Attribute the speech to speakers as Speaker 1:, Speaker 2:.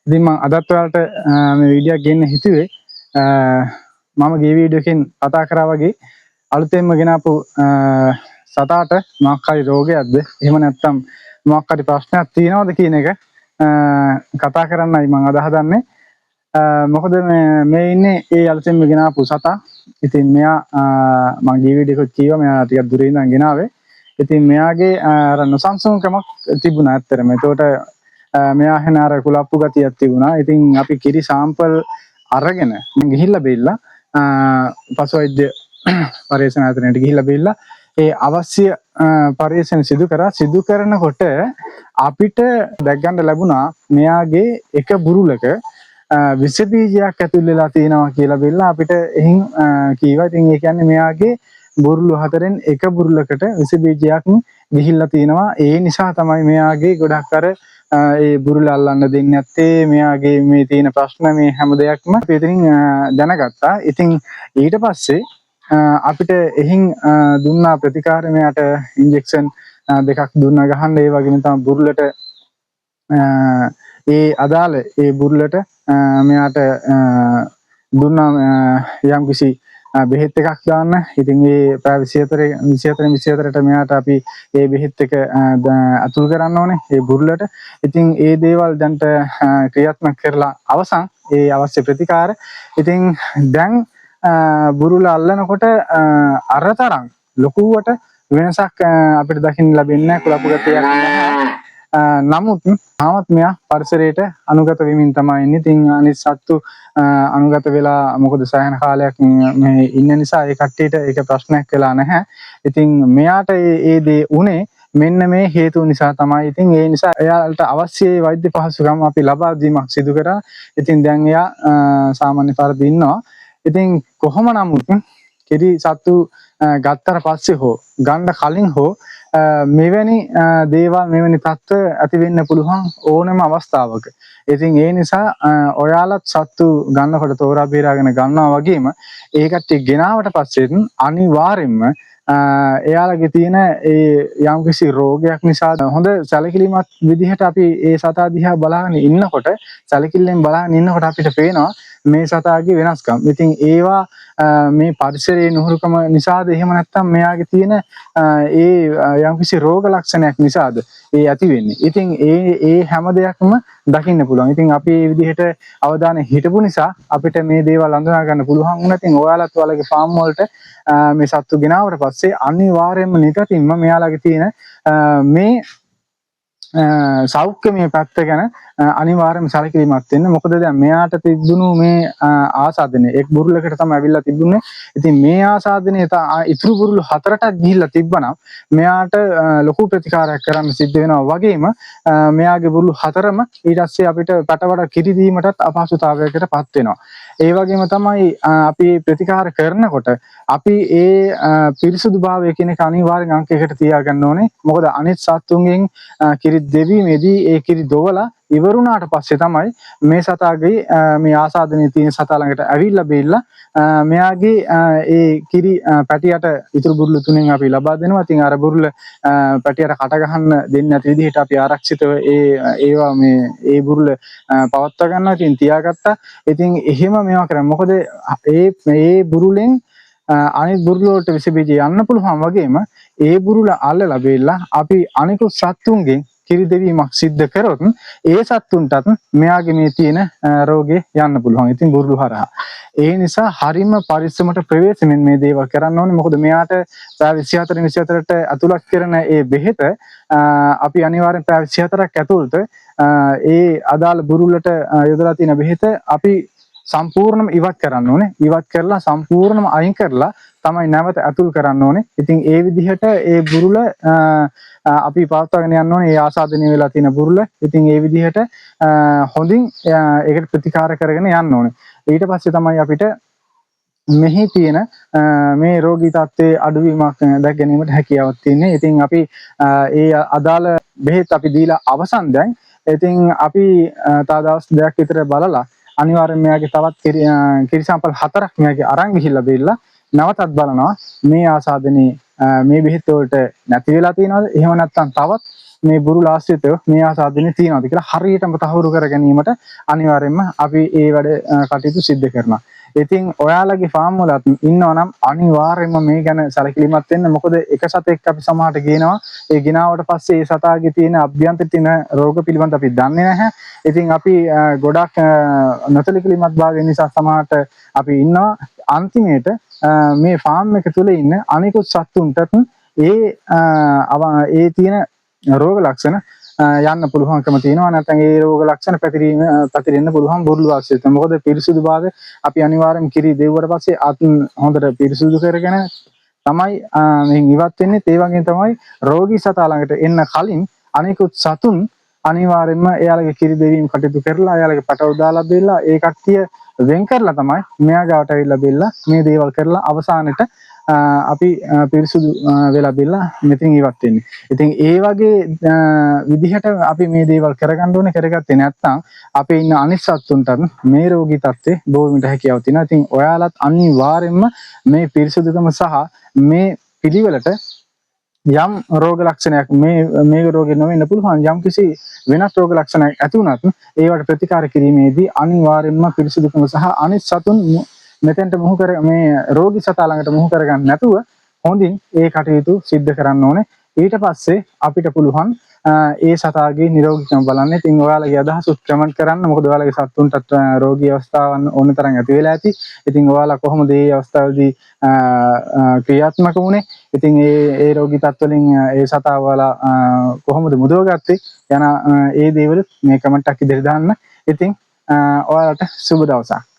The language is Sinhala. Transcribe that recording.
Speaker 1: ඉතින් මම අදත් ඔයාලට මේ වීඩියෝ එක ගෙන්න හිතුවේ මම ගිය වීඩියෝ එකෙන් කතා කරා වගේ අලුතෙන්ම ගෙනාපු සතාට මොකක් හරි රෝගයක්ද එහෙම නැත්නම් මොකක් හරි ප්‍රශ්නයක් තියෙනවද කියන එක කතා කරන්නයි මම අද හදන්නේ. මොකද මේ ඉන්නේ ඒ අලුතෙන්ම ගෙනාපු සතා. ඉතින් මෙයා මම ගිය වීඩියෝ එකත් කිව්වා මෙයා ටිකක් දුරින් ඉඳන් ගෙනාවේ. ඉතින් මෙයාගේ අර නොසන්සුන්කමක් තිබුණා ඇත්තටම. ඒකට මෙයා හැන අර කුලප්පු ගතියක් තිබුණා. ඉතින් අපි කිරි සාම්පල් අරගෙන ගිහිල්ලා බෙල්ලා පසුවෛද්‍ය පරීක්ෂණ ආයතනයට ගිහිල්ලා බෙල්ලා ඒ අවශ්‍ය පරීක්ෂණ සිදු කරා. සිදු කරනකොට අපිට දැක් ගන්න ලැබුණා මෙයාගේ එක බුරුලක විස බීජයක් ඇතුල් වෙලා තියෙනවා කියලා බෙල්ලා අපිට එහින් කීවා. ඉතින් ඒ කියන්නේ මෙයාගේ බුරුළු හතරෙන් එක බුරුලකට විස බීජයක් ගිහිල්ලා තියෙනවා. ඒ නිසා තමයි මෙයාගේ ගොඩක් අර ඒ බුරුල අල්ලන්න දෙන්නේ නැත්තේ. මෙයාගේ මේ තියෙන ප්‍රශ්න මේ හැම දෙයක්ම අපි ඉතින් දැනගත්තා. ඉතින් ඊට පස්සේ අපිට එහින් දුන්නා ප්‍රතිකාර මෙයාට ඉන්ජෙක්ෂන් දෙකක් දුන්නා ගහන්න. ඒ වගේම තමයි බුරුලට ඒ අදාළ ඒ බුරුලට මෙයාට දුන්නා යම්කිසි බෙහෙත් එකක් දාන්න. ඉතින් ඒ පැය 24ට මෙයාට අපි ඒ බෙහෙත් එක අතුල් කරන්න ඕනේ ඒ බුරුලට. ඉතින් ඒ දේවල් දැන්ට ක්‍රියාත්මක කරලා අවසන් ඒ අවශ්‍ය ප්‍රතිකාර. ඉතින් දැන් බුරුල අල්ලනකොට අරතරන් ලොකුවට වෙනසක් අපිට දකින්න ලැබෙන්නේ නැහැ. කුලප්පු ගතියක් නැහැ. නමුත් තාමත් මෙයා පරිසරයට අනුගත වෙමින් තමයි ඉන්නේ. ඉතින් අනිත් සත්තු අනුගත වෙලා මොකද සෑහෙන කාලයක් මේ ඉන්න නිසා ඒ කට්ටියට ඒක ප්‍රශ්නයක් වෙලා නැහැ. ඉතින් මෙයාට ඒ දේ උනේ මෙන්න මේ හේතු නිසා තමයි. ඉතින් ඒ නිසා එයාලට අවශ්‍ය වෛද්‍ය පහසුකම් අපි ලබා දීමක් සිදු කරා. ඉතින් දැන් එයා සාමාන්‍ය පරිදි ඉන්නවා. ඉතින් කොහොම නමුත් කිරි සත්තු ගත්තට පස්සේ හෝ ගන්න කලින් හෝ මෙවැනි දේවල් මෙවැනි තත්ත්ව ඇති වෙන්න පුළුවන් ඕනෑම අවස්ථාවක. ඉතින් ඒ නිසා ඔයාලත් සත්තු ගන්නකොට තෝරා බේරාගෙන ගන්නවා වගේම ඒ කට්ටිය ගෙනාවට පස්සේ අනිවාර්යෙන්ම එයාලගේ තියෙන ඒ යම්කිසි රෝගයක් නිසා හොඳ සැලකිලිමත් විදිහට අපි ඒ සතා දිහා බලාගෙන ඉන්නකොට සැලකිල්ලෙන් බලාගෙන ඉන්නකොට අපිට පේනවා මේ සතාගේ වෙනස්කම්. ඉතින් ඒවා මේ පරිසරයේ නුහුරුකම නිසාද එහෙම නැත්නම් මෙයාගේ තියෙන ඒ යම්කිසි රෝග ලක්ෂණයක් නිසාද ඒ ඇති වෙන්නේ. ඉතින් ඒ හැම දෙයක්ම දකින්න පුළුවන්. ඉතින් අපි මේ විදිහට අවධානය හිටපු නිසා අපිට මේ දේවල් අඳුනා ගන්න පුළුවන් වුණා. ඉතින් ඔයාලත් ඔයාලගේ ෆාම් වලට මේ සත්තු ගෙනාවට පස්සේ අනිවාර්යයෙන්ම නිතරම මෙයාලගේ තියෙන මේ සෞඛ්‍යමය පැත්ත ගැන අනිවාර්යයෙන්ම සැලකිලිමත් වෙන්න. මොකද දැන් මෙයාට තිබුණු මේ ආසාදනය එක් බුරුලකට තමයි අවිල්ලා තිබුණේ. ඉතින් මේ ආසාදනය ඉතුරු බුරුළු හතරටත් ගිහිල්ලා තිබ්බනම් මෙයාට ලොකු ප්‍රතිකාරයක් කරන්න සිද්ධ වෙනවා. වගේම මෙයාගේ බුරුළු හතරම ඊට පස්සේ අපිට පැටවඩ කිරි දීමටත් අපහසුතාවයකටපත් වෙනවා. ඒ වගේම තමයි අපි ප්‍රතිකාර කරනකොට අපි ඒ පිරිසුදුභාවය කියන එක අනිවාර්යෙන් අංකයකට තියාගන්න ඕනේ. මොකද අනිත් සත්තුන්ගෙන් කිරි දෙවීමේදී ඒ කිරි දොවලා ඉවරුණාට පස්සේ තමයි මේ සතාගේ මේ ආසාදනයේ තියෙන සතා ළඟට ඇවිල්ලා බෙල්ලා මෙයාගේ ඒ කිරි පැටියට ඉතුරු බුරුළු තුනෙන් අපි ලබා දෙනවා. ඉතින් අර බුරුළ පැටියට කට ගහන්න දෙන්නේ නැති විදිහට අපි ආරක්ෂිතව ඒවා ඒ බුරුළ පවත්වා ගන්නවා. ඉතින් තියාගත්තා. ඉතින් එහෙම මේවා කරන්නේ මොකද ඒ බුරුලෙන් අනිත් බුරුළු වලට විස බීජ යන්න පුළුවන් වගේම ඒ බුරුළ අල්ලලා බෙල්ලා අපි අනිකුත් සත්තුන්ගෙන් කිරි දෙවීමක් සිද්ධ කරොත් ඒ සත්තුන්ටත් මෙයාගේ මේ තියෙන රෝගේ යන්න පුළුවන්. ඉතින් බුරුළු හරහා. ඒ නිසා හරිම පරිස්සමට ප්‍රවේශමෙන් මේ දේවල් කරන්න ඕනේ. මොකද මෙයාට පැය 24ට ඇතුළත් කරන ඒ බෙහෙත අපි අනිවාර්යෙන් පැය 24ක් ඇතුළත ඒ අදාළ බුරුල්ලට යොදලා තියෙන බෙහෙත අපි සම්පූර්ණයෙන්ම ඉවත් කරන්න ඕනේ. ඉවත් කරලා සම්පූර්ණයෙන්ම අයින් කරලා තමයි නැවත ඇතුල් කරන්න ඕනේ. ඉතින් ඒ විදිහට ඒ බුරුල අපි පවත්වාගෙන යන්න ඕනේ. ඒ ආසාදනය වෙලා තියෙන බුරුල. ඉතින් ඒ විදිහට හොඳින් ඒකට ප්‍රතිකාර කරගෙන යන්න ඕනේ. ඊට පස්සේ තමයි අපිට මෙහි තියෙන මේ රෝගී තත්ත්වයේ අඩුවීමක් දැක ගැනීමට හැකියාවක් තියෙන්නේ. ඉතින් අපි ඒ අදාළ බෙහෙත් අපි දීලා අවසන් දැන්. ඉතින් අපි තා දවස් දෙකක් විතර බලලා අනිවාර්යෙන් මෙයාගේ තවත් කිරි සම්පල් 4ක් මෙයාගේ අරන් ගිහිල්ලා බෙල්ලා නැවතත් බලනවා මේ ආසාදනයේ මේ බෙහෙත් වලට නැති වෙලා තියෙනවද? එහෙම නැත්නම් තවත් මේ බුරුල් ආශ්‍රිතව මේ ආසාදනය තියනවාද කියලා හරියටම තහවුරු කර ගැනීමට අනිවාර්යයෙන්ම අපි ඒ වැඩ කටයුතු සිදු කරනවා. ඉතින් ඔයාලගේ ෆාම් වලත් ඉන්නවා නම් අනිවාර්යයෙන්ම මේ ගැන සැලකිලිමත් වෙන්න. මොකද එක සතෙක් අපි සමහරට ගේනවා. ඒ ගෙනාවට පස්සේ ඒ සතාගේ තියෙන අභ්‍යන්තර තියෙන රෝග පිළිබඳ අපි දන්නේ නැහැ. ඉතින් අපි ගොඩක් නොසැලකිලිමත් භාවය නිසා සමහරට අපි ඉන්නවා අන්තිමේට මේ ෆාම් එක තුල ඉන්න අනිකුත් සත්තුන්ටත් ඒ තියෙන රෝග ලක්ෂණ යන්න පුළුවන්කම තියෙනවා. නැත්නම් ඒ රෝග ලක්ෂණ පැතිරෙන්න පුළුවන් බුරුළු ආශ්‍රිතව. මොකද පිරිසුදුභාවය අපි අනිවාර්යෙන් කිරි දෙව්වට පස්සේ හොඳට පිරිසුදු කරගෙන තමයි මෙන් ඉවත් වෙන්නේ. ඒ වගේම තමයි රෝගී සතා ළඟට එන්න කලින් අනිකුත් සතුන් අනිවාර්යෙන්ම එයාලගේ කිරි දෙවීම කටයුතු කරලා එයාලගේ පැටව දාලා බෙල්ලා ඒ කට්ටිය වෙන් කරලා තමයි මෙයා ගාවට ඇවිල්ලා බෙල්ලා මේ දේවල් කරලා අවසානෙට අපි පිරිසුදු වෙලා බෙල්ලා මෙතෙන් ඉවත් වෙන්නේ. ඉතින් ඒ වගේ විදිහට අපි මේ දේවල් කරගන්න ඕනේ. කරගත්තේ නැත්නම් අපේ ඉන්න අනිත් සත්තුන්ටත් මේ රෝගී තත්ත්වේ බොහොමට හැකියාව තියෙනවා. ඉතින් ඔයාලත් අනිවාර්යෙන්ම මේ පිරිසුදුකම සහ මේ පිළිවෙලට යම් රෝග ලක්ෂණයක් මේ රෝගේ නොවෙන්න පුළුවන් යම් කිසි වෙනස් රෝග ලක්ෂණයක් ඇති වුණත් ඒවට ප්‍රතිකාර කිරීමේදී අනිවාර්යෙන්ම පිරිසුදුකම සහ අනිත් සතුන් මෙතෙන්ට මේ රෝගී සතා ළඟට මුහු කරගන්න නැතුව හොඳින් ඒ කටයුතු සිද්ධ කරන්න ඕනේ. ඊට පස්සේ අපිට පුළුවන් ඒ සතාගේ නිරෝගීකම බලන්න. ඉතින් ඔයාලගේ අදහස් කමෙන්ට් කරන්න. මොකද ඔයාලගේ සතුන්ටත් රෝගී අවස්ථාවන් ඕන තරම් ඇති වෙලා ඇති. ඉතින් ඔයාලා කොහොමද මේ අවස්ථාවේදී ක්‍රියාත්මක වුණේ? ඉතින් ඒ රෝගී තත් වලින් ඒ සතා ඔයාලා කොහොමද මුදවගත්තේ? යන ඒ දේවල් මේ කමෙන්ට් එකක් ඉදිරියට දාන්න. ඉතින් ඔයාලට සුබ දවසක්.